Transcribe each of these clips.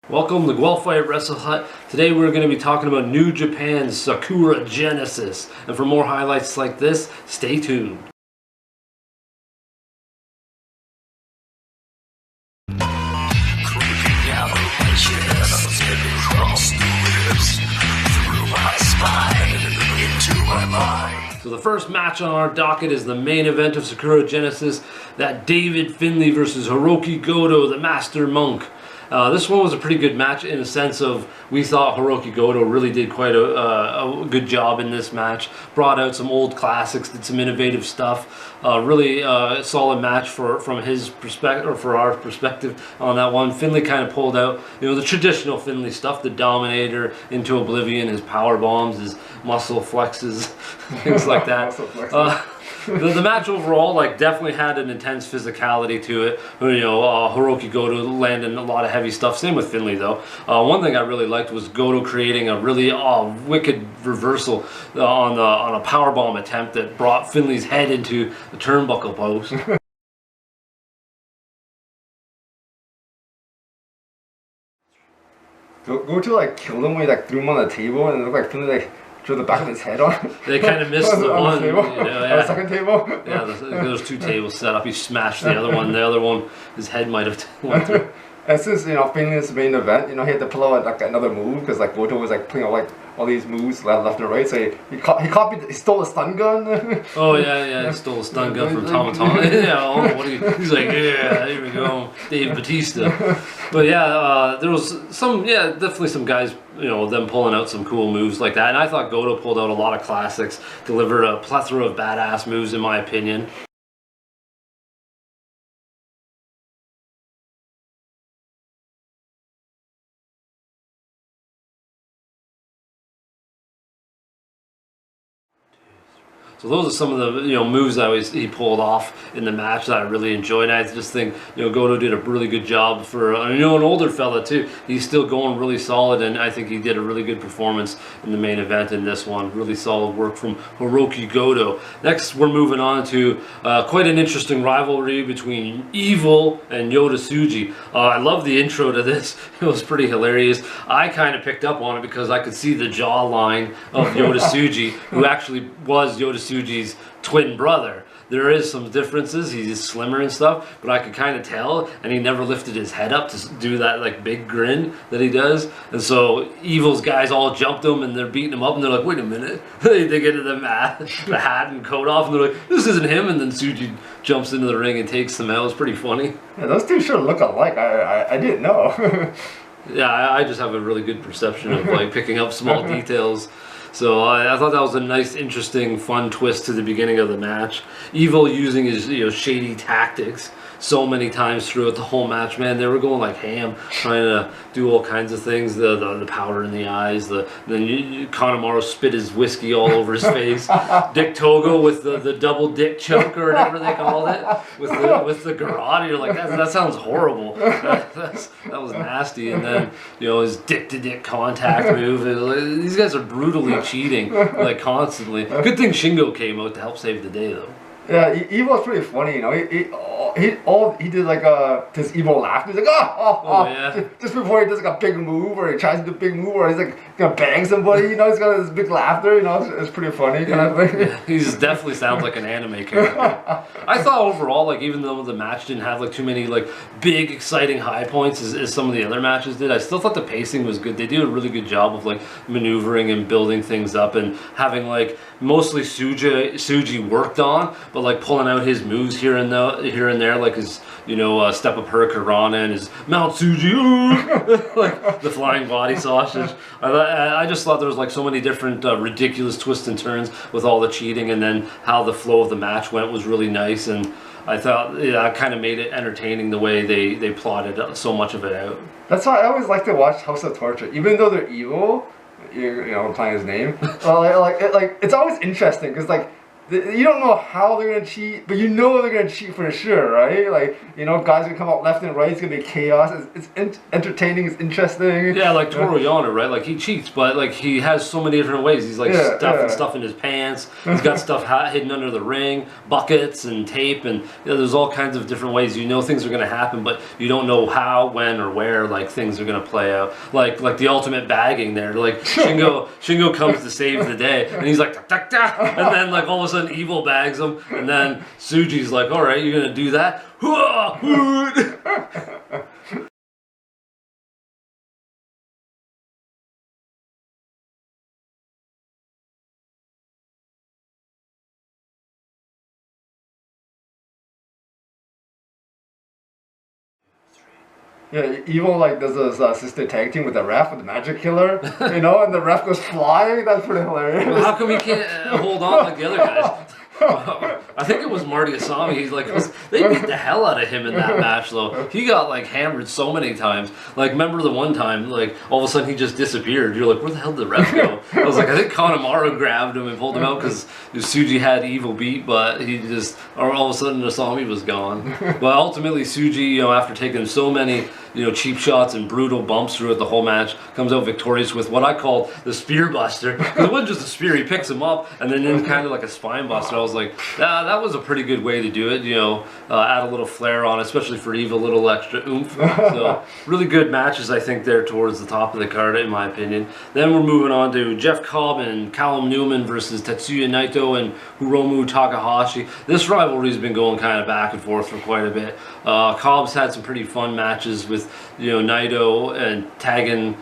Welcome to Guelph Wrestle Hut. Today we're going to be talking about New Japan's Sakura Genesis. And for more highlights like this, stay tuned. So the first match on our docket is the main event of Sakura Genesis, that David Finlay versus Hiroki Goto, the Master Monk. This one was a pretty good match in the sense of we thought Hiroki Goto really did quite a good job in this match. Brought out some old classics, did some innovative stuff. Really solid match from his perspective, or for our perspective on that one. Finlay kind of pulled out, the traditional Finlay stuff, the Dominator into oblivion, his power bombs, his muscle flexes, things like that. The match overall, definitely had an intense physicality to it. Hiroki Goto landing a lot of heavy stuff. Same with Finlay, though. One thing I really liked was Goto creating a really wicked reversal on a powerbomb attempt that brought Finlay's head into the turnbuckle post. Goto killed him when he threw him on the table, and it looked like Finlay drew the back of his head on. They kind of missed the one. The second table. Yeah, there's two tables set up. He smashed the other one. The other one, his head might have went through. And since Finlay's main event, he had to pull out another move because Goto was putting out all these moves left and right. So he stole a stun gun. Oh yeah, he stole a stun gun from Tama. Yeah, he's like, yeah, here we go, Dave Batista. But yeah, there was definitely some guys, them pulling out some cool moves like that. And I thought Goto pulled out a lot of classics, delivered a plethora of badass moves in my opinion. So those are some of the moves that he pulled off in the match that I really enjoyed. And I just think Goto did a really good job for an older fella too. He's still going really solid, and I think he did a really good performance in the main event in this one. Really solid work from Hiroki Goto. Next, we're moving on to quite an interesting rivalry between Evil and Yota Tsuji. I love the intro to this. It was pretty hilarious. I kind of picked up on it because I could see the jawline of Yota Tsuji, who actually was Yota Tsuji's twin brother. There is some differences. He's slimmer and stuff, but I could kind of tell, and he never lifted his head up to do that big grin that he does. And so Evil's guys all jumped him, and they're beating him up, and they're like, wait a minute. They get to the hat and coat off, and they're like, this isn't him. And then Tsuji jumps into the ring and takes them out. It's pretty funny. Yeah, those two sure look alike. I didn't know. Yeah, I just have a really good perception of picking up small details. So I thought that was a nice, interesting, fun twist to the beginning of the match. Evil using his shady tactics so many times throughout the whole match. Man, they were going ham, trying to do all kinds of things. The powder in the eyes. Then Kanemaru spit his whiskey all over his face. Dick Togo with the double dick choke or whatever they called it with the garrote. You're like, that sounds horrible. That was nasty. And then his dick to dick contact move. These guys are brutally cheating constantly. Good thing Shingo came out to help save the day though. Yeah, Evil was pretty funny, he did this evil laugh. He's like, yeah. Just before he does a big move, or he tries to do a big move, or he's gonna bang somebody, he's got this big laughter, it's pretty funny kind of thing. Yeah, he definitely sounds like an anime character. I thought overall, even though the match didn't have too many big exciting high points as some of the other matches did, I still thought the pacing was good. They do a really good job of maneuvering and building things up and having mostly Tsuji worked on, but pulling out his moves here and there, like his step up Hurricanrana and his Mount Tsuji, the flying body sausage. I just thought there was so many different ridiculous twists and turns with all the cheating, and then how the flow of the match went was really nice. And I thought that kind of made it entertaining the way they plotted so much of it out. That's why I always like to watch House of Torture, even though they're evil. I'm playing his name. It's always interesting because you don't know how they're gonna cheat, but you know they're gonna cheat for sure, right? Like, you know, guys gonna come out left and right. It's gonna be chaos. It's entertaining. It's interesting. Yeah, like Toru Yano, right? Like he cheats, but like he has so many different ways. He's like stuffing stuff in his pants. He's got stuff hidden under the ring, buckets and tape, and there's all kinds of different ways. You know things are gonna happen, but you don't know how, when, or where like things are gonna play out. Like the ultimate bagging there. Like Shingo comes to save the day, and he's like, tak, tak, tak, and then like all of a sudden Evil bags him, and then Tsuji's like, all right, you're gonna do that? Yeah, Evil like does this sister tag team with the ref, with the magic killer, you know, and the ref goes flying. That's pretty hilarious. Well, how come he can't hold on like the other guys? I think it was Marty Asami. He's like, they beat the hell out of him in that match, though. He got like hammered so many times. Like, remember the one time, like all of a sudden he just disappeared. You're like, where the hell did the ref go? I was like, I think Kanemaru grabbed him and pulled him out because Tsuji had Evil beat, but he just, or all of a sudden Asami was gone. But ultimately, Tsuji, you know, after taking so many, you know, cheap shots and brutal bumps throughout the whole match, comes out victorious with what I call the spear buster. Because it wasn't just a spear, he picks him up and then kind of like a spine buster. I was like, that was a pretty good way to do it, you know, add a little flair on, especially for Eva, a little extra oomph. So really good matches, I think, there towards the top of the card, in my opinion. Then we're moving on to Jeff Cobb and Callum Newman versus Tetsuya Naito and Hiromu Takahashi. This rivalry's been going kind of back and forth for quite a bit. Cobb's had some pretty fun matches with, you know, Naito and tagging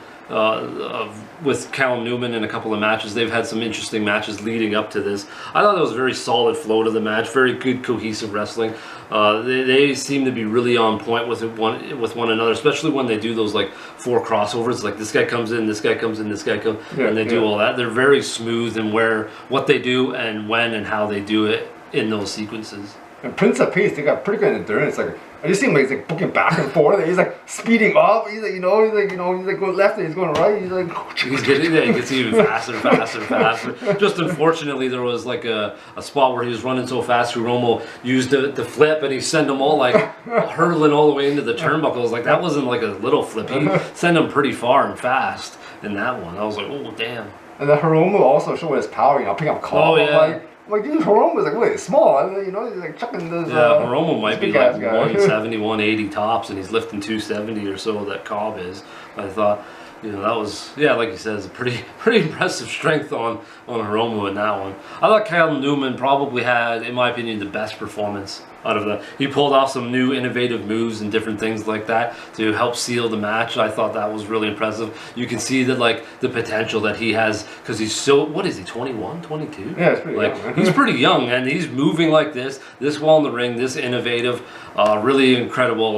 with Callum Newman in a couple of matches. They've had some interesting matches leading up to this. I thought it was a very solid flow to the match, very good cohesive wrestling. They seem to be really on point with one another, especially when they do those like 4 crossovers. Like this guy comes in, this guy comes in, this guy comes, and they do all that. They're very smooth in what they do and when and how they do it in those sequences. And Prince of Peace, they got pretty good endurance. Like I just see him like he's like booking back and forth. He's like speeding up. He's like he's going left and he's going right. He's like he gets even faster, faster, faster. Just unfortunately, there was like a spot where he was running so fast. Hiromu used the flip and he sent them all like hurtling all the way into the turnbuckles. Like that wasn't like a little flip. He sent them pretty far and fast in that one. I was like, oh damn. And then Hiromu also showed his power. You know, picking up Cobb. Oh yeah. Like dude, Hiromu's like really small, you know, he's like chucking this. Yeah, Hiromu might be like 170, 180 tops, and he's lifting 270 or so. That Cobb is. I thought, you know, that was like you said, it's a pretty impressive strength on Hiromu in that one. I thought Callum Newman probably had, in my opinion, the best performance out of that. He pulled off some new innovative moves and different things like that to help seal the match. I thought that was really impressive. You can see that like the potential that he has because he's so, what is he, 21, 22? Yeah, it's pretty like young. he's pretty young and he's moving like this well in the ring, this innovative, really incredible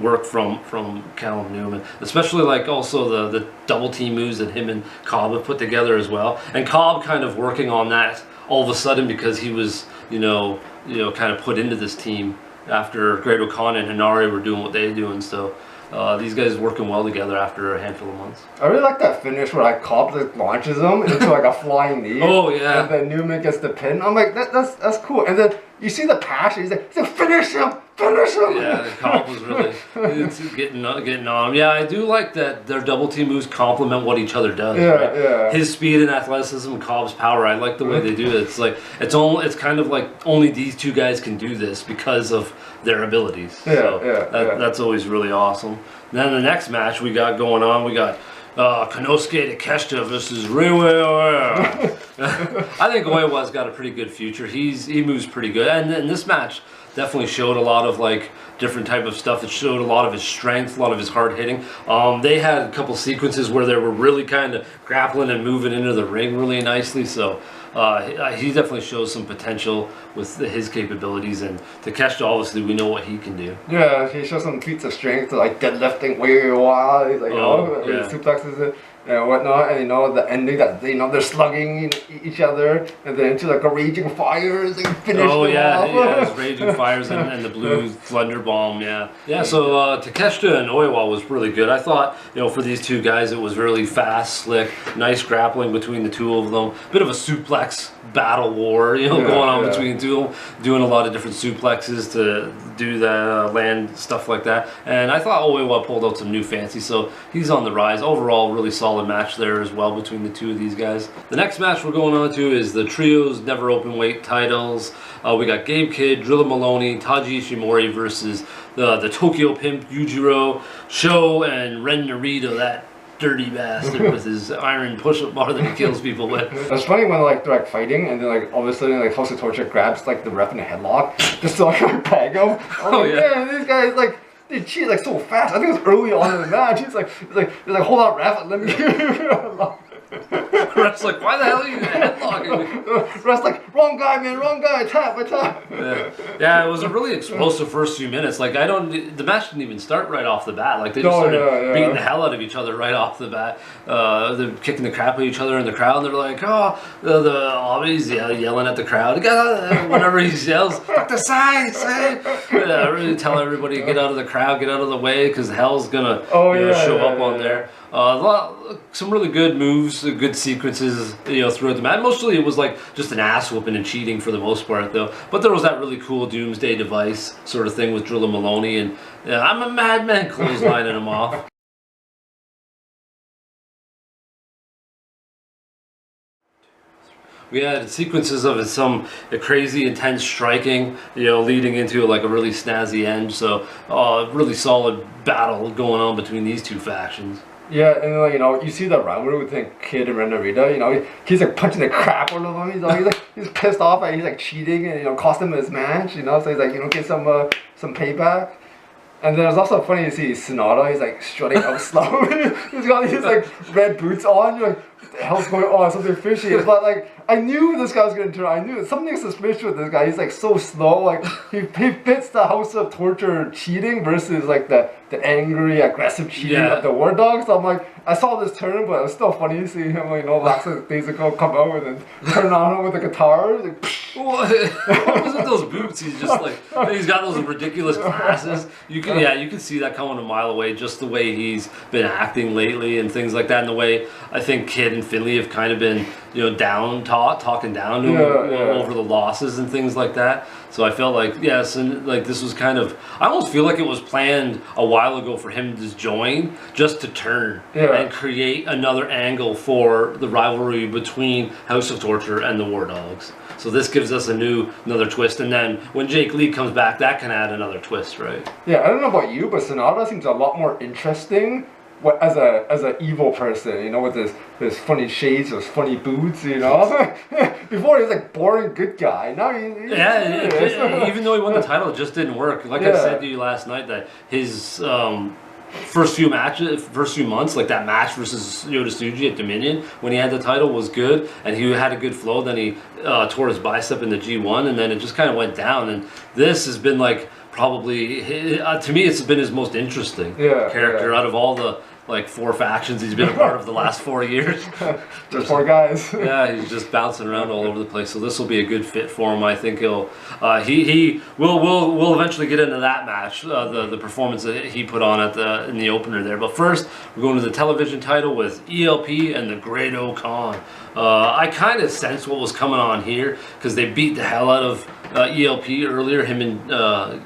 work from Callum Newman, especially like also the double team moves that him and Cobb have put together as well. And Cobb kind of working on that all of a sudden because he was, you know, kind of put into this team after Great O'Connor and Hinari were doing what they do, and so these guys working well together after a handful of months. I really like that finish where like Cobb like launches him into like a flying knee. Oh yeah. And then Newman gets the pin. I'm like that's cool. And then you see the passion. He's like finish him. Yeah, Cobb was really getting on him. Yeah, I do like that their double team moves complement what each other does. Yeah, right? yeah. His speed and athleticism, Cobb's power. I like the way they do it. It's like it's kind of like only these two guys can do this because of their abilities. Yeah, so that's always really awesome. And then the next match we got going on, we got Konosuke Takeshita versus Ryuya. I think Oiwa's got a pretty good future. He moves pretty good, and in this match definitely showed a lot of like different type of stuff. That showed a lot of his strength, a lot of his hard hitting. They had a couple sequences where they were really kind of grappling and moving into the ring really nicely. So he definitely shows some potential with his capabilities, and Takeshita, obviously we know what he can do. Yeah, he shows some feats of strength, like deadlifting way wild. He's like, he suplexes it. and whatnot, and you know the ending that they're slugging each other, and then into like a raging fires and finish them yeah, off. yeah, it's raging fires and the blue thunder bomb, yeah. So Takeshita and Oiwa was really good. I thought, you know, for these two guys, it was really fast, slick, nice grappling between the two of them. Bit of a suplex battle war, you know, going on between the two of them, doing a lot of different suplexes to do the land stuff like that. And I thought Oiwa pulled out some new fancy, so he's on the rise. Overall, really solid match there as well between the two of these guys. The next match we're going on to is the trios never open weight titles. We got Gabe Kidd, Drilla Maloney, Taji Ishimori versus the Tokyo Pimp Yujiro, Sho, and Ren Narita, that dirty bastard with his iron push-up bar that he kills people with. It's funny when like they're like fighting and then like all of a sudden like House of Torture grabs like the ref in a headlock just to like peg him. Man, these guys like they cheat like so fast. I think it was early on in the match. He's like hold on ref, let me give you a headlock. Ref's like, why the hell are you headlocking me? Ref's like, wrong guy, man, wrong guy, tap. Yeah, it was a really explosive first few minutes. Like, the match didn't even start right off the bat. Like, they just started beating the hell out of each other right off the bat. They're kicking the crap out of each other in the crowd, and they're like, he's yelling at the crowd. Whenever he yells, fuck the side, really tell everybody to get out of the crowd, get out of the way, because hell's gonna show up on there. Some really good moves, good sequences, you know, throughout the match. Mostly it was like just an ass whooping and cheating for the most part, though. But there was that really cool Doomsday Device sort of thing with Drilla Maloney, and I'm a madman clotheslining him off. We had sequences of some crazy intense striking, you know, leading into like a really snazzy end. So, really solid battle going on between these two factions. Yeah, and like, you know, you see the rivalry with like Kid and Ren Narita, you know, he's like punching the crap out of him. He's pissed off and he's like cheating and, you know, cost him his match, you know, so he's like, you know, get some payback. And then it's also funny to see Sennedra, he's like strutting out slowly. He's got these like red boots on, you're like, what the hell's going on? Something fishy. But like, I knew this guy was gonna turn. I knew something suspicious with this guy. He's like so slow. Like he fits the House of Torture cheating versus like the angry, aggressive cheating of the War Dogs. So I'm like, I saw this turn, but it was still funny to see him, like, you know, lots of days ago come out and then turn on him with the guitar. Like, what was with those boots? He's just like, he's got those ridiculous glasses. You can see that coming a mile away, just the way he's been acting lately and things like that, and the way I think Kid and Finlay have kind of been, you know, talking down to him over the losses and things like that. So I felt like, and like this was kind of, I almost feel like it was planned a while ago for him to join, just to turn and create another angle for the rivalry between House of Torture and the War Dogs. So this gives us another twist, and then when Jake Lee comes back, that can add another twist, right? Yeah, I don't know about you, but Sennedra seems a lot more interesting as a evil person, you know, with his funny shades, his funny boots, you know. Before he was like boring good guy. Now even though he won the title, it just didn't work. Like I said to you last night, that his first few months, like that match versus Yota Tsuji at Dominion, when he had the title, was good, and he had a good flow. Then he tore his bicep in the G1, and then it just kind of went down. And this has been like probably, to me, it's been his most interesting character out of all the like 4 factions he's been a part of the last 4 years. Just 4 guys. Yeah, he's just bouncing around all over the place. So this will be a good fit for him. I think we'll eventually get into that match, the performance that he put on in the opener there. But first, we're going to the television title with ELP and the Great Khan. I kind of sensed what was coming on here because they beat the hell out of ELP earlier. Him and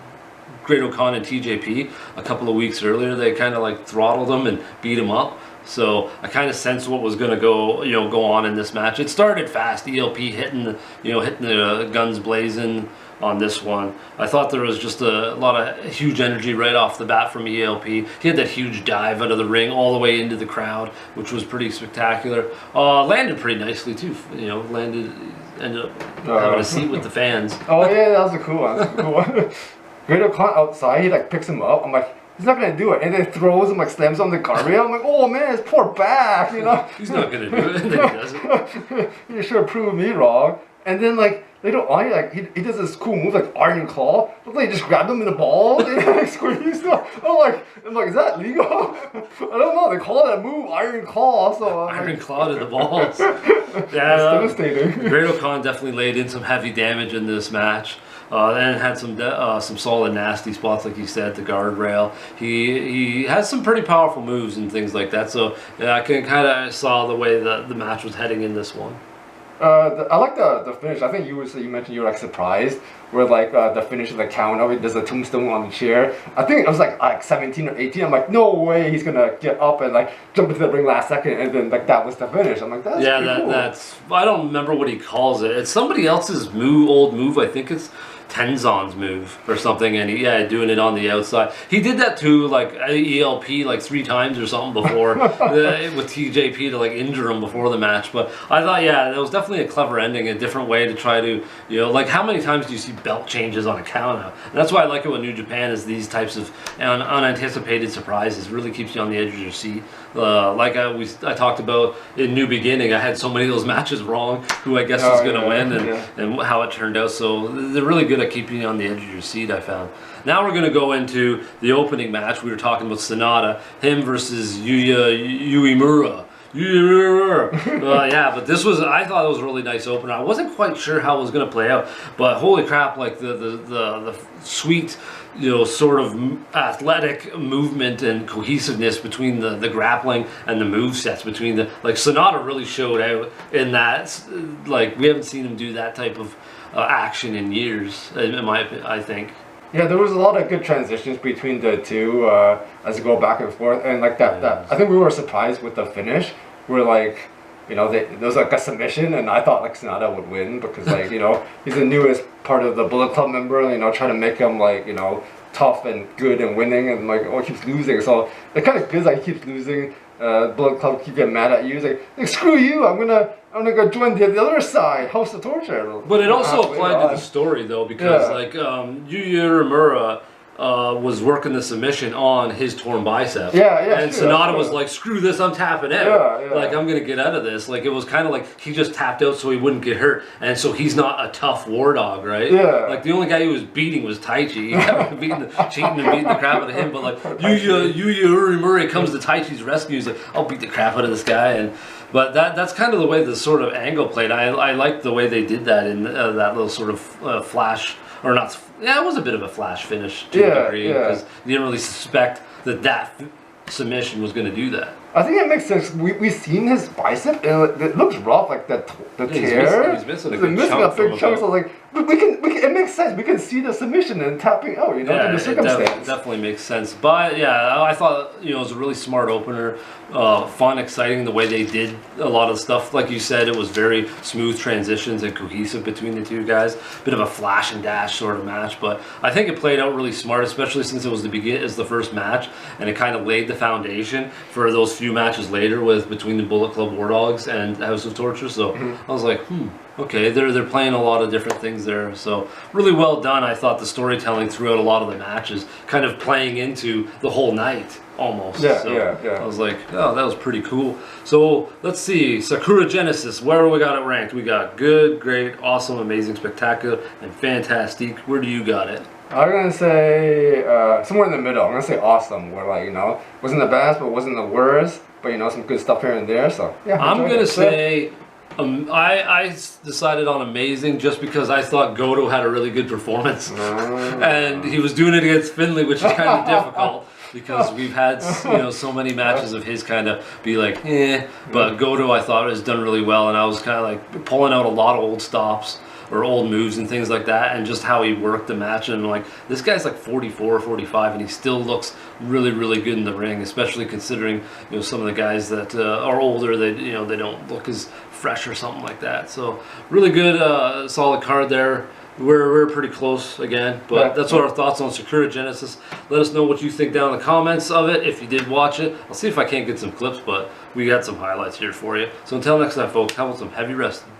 Great Khan and TJP a couple of weeks earlier, they kind of like throttled him and beat him up. So I kind of sensed what was going to go on in this match. It started fast. ELP hitting the guns blazing on this one. I thought there was just a lot of huge energy right off the bat from ELP. He had that huge dive out of the ring all the way into the crowd, which was pretty spectacular. Landed pretty nicely too. You know, ended up having a seat with the fans. Oh yeah, that was a cool one. Great Khan outside, he like picks him up. I'm like, he's not gonna do it, and then throws him, like slams on the guardrail. I'm like, oh man, his poor back, you know. He's not gonna do it, and then he does it. You should have proved me wrong. and then like later on, like he does this cool move like Iron Claw. Look like he just grabbed him in the balls and like squeezed him. I'm like, is that legal? I don't know. They call that move Iron Claw. So Iron Claw to the balls. It's devastating. Great Khan definitely laid in some heavy damage in this match. And had some solid nasty spots, like you said, the guardrail. He has some pretty powerful moves and things like that. So yeah, I can kind of saw the way the match was heading in this one. I like the finish. I think you mentioned you were like surprised where like the finish of the count. Oh, there's a tombstone on the chair. I think it was like 17 or 18. I'm like, no way he's gonna get up and like jump into the ring last second, and then like that was the finish. I'm like, that's cool. That's I don't remember what he calls it. It's somebody else's old move. I think it's Tenzon's move or something, and doing it on the outside. He did that too, like ELP like 3 times or something before with TJP to like injure him before the match. But I thought, it was definitely a clever ending, a different way to try to, like how many times do you see belt changes on a count out? And that's why I like it when New Japan is these types of unanticipated surprises. Really keeps you on the edge of your seat. Like I talked about in New Beginning, I had so many of those matches wrong, who I guess was going to win, and how it turned out. So they're really good at keeping you on the edge of your seat, I found. Now we're going to go into the opening match. We were talking about Sennedra, him versus Uemura. But this was, I thought it was a really nice opener. I wasn't quite sure how it was going to play out, but holy crap, like the sweet, sort of athletic movement and cohesiveness between the grappling and the move sets between like Sennedra really showed out in that. Like we haven't seen him do that type of action in years, I think. Yeah, there was a lot of good transitions between the two as they go back and forth, and like that. I think we were surprised with the finish. We're like, there was like a submission, and I thought like Sennedra would win because like he's the newest part of the Bullet Club member. Trying to make him like tough and good and winning, and like he keeps losing. So it kind of good like he keeps losing. Bullet Club keep getting mad at you. He's like screw you! I'm gonna go join the other side, House of Torture. But it also applied to the story though, because like Yuya Uemura was working the submission on his torn bicep. And Sennedra was like, screw this, I'm tapping out. Like, I'm going to get out of this. Like, it was kind of like he just tapped out so he wouldn't get hurt. And so he's not a tough war dog, right? Like, the only guy he was beating was Taichi. He kept cheating and beating the crap out of him. But like, Yuya Uemura comes to Taichi's rescue. He's like, I'll beat the crap out of this guy. But that's kind of the way the sort of angle played. I liked the way they did that in that little sort of flash, or not. Yeah, it was a bit of a flash finish to a degree because you didn't really suspect that submission was going to do that. I think it makes sense. We've seen his bicep, and it looks rough, like the tear. He's missing a big chunk. So like, we can. It makes sense. We can see the submission and tapping out. In the circumstance. Definitely makes sense. But I thought it was a really smart opener, fun, exciting. The way they did a lot of stuff, like you said, it was very smooth transitions and cohesive between the two guys. Bit of a flash and dash sort of match, but I think it played out really smart, especially since it was the first match, and it kind of laid the foundation for those few matches later between the Bullet Club War Dogs and House of Torture. So I was like, okay, they're playing a lot of different things there. So really well done. I thought the storytelling throughout a lot of the matches kind of playing into the whole night almost. I was like, oh, that was pretty cool. So let's see, Sakura Genesis, where we got it ranked? We got good, great, awesome, amazing, spectacular, and fantastic. Where do you got it? I'm gonna say somewhere in the middle. I'm gonna say awesome, where like wasn't the best, but wasn't the worst, but some good stuff here and there. So yeah, I'm gonna say I decided on amazing just because I thought Goto had a really good performance, and he was doing it against Finlay, which is kind of difficult because we've had so many matches of his kind of be like but Goto I thought has done really well, and I was kind of like pulling out a lot of old stops or old moves and things like that, and just how he worked the match. And like, this guy's like 44, 45, and he still looks really, really good in the ring, especially considering some of the guys that are older. They they don't look as fresh or something like that. So really good, solid card there. We're pretty close again, but that's what our thoughts on Sakura Genesis. Let us know what you think down in the comments of it if you did watch it. I'll see if I can't get some clips, but we got some highlights here for you. So until next time, folks, have some heavy resting.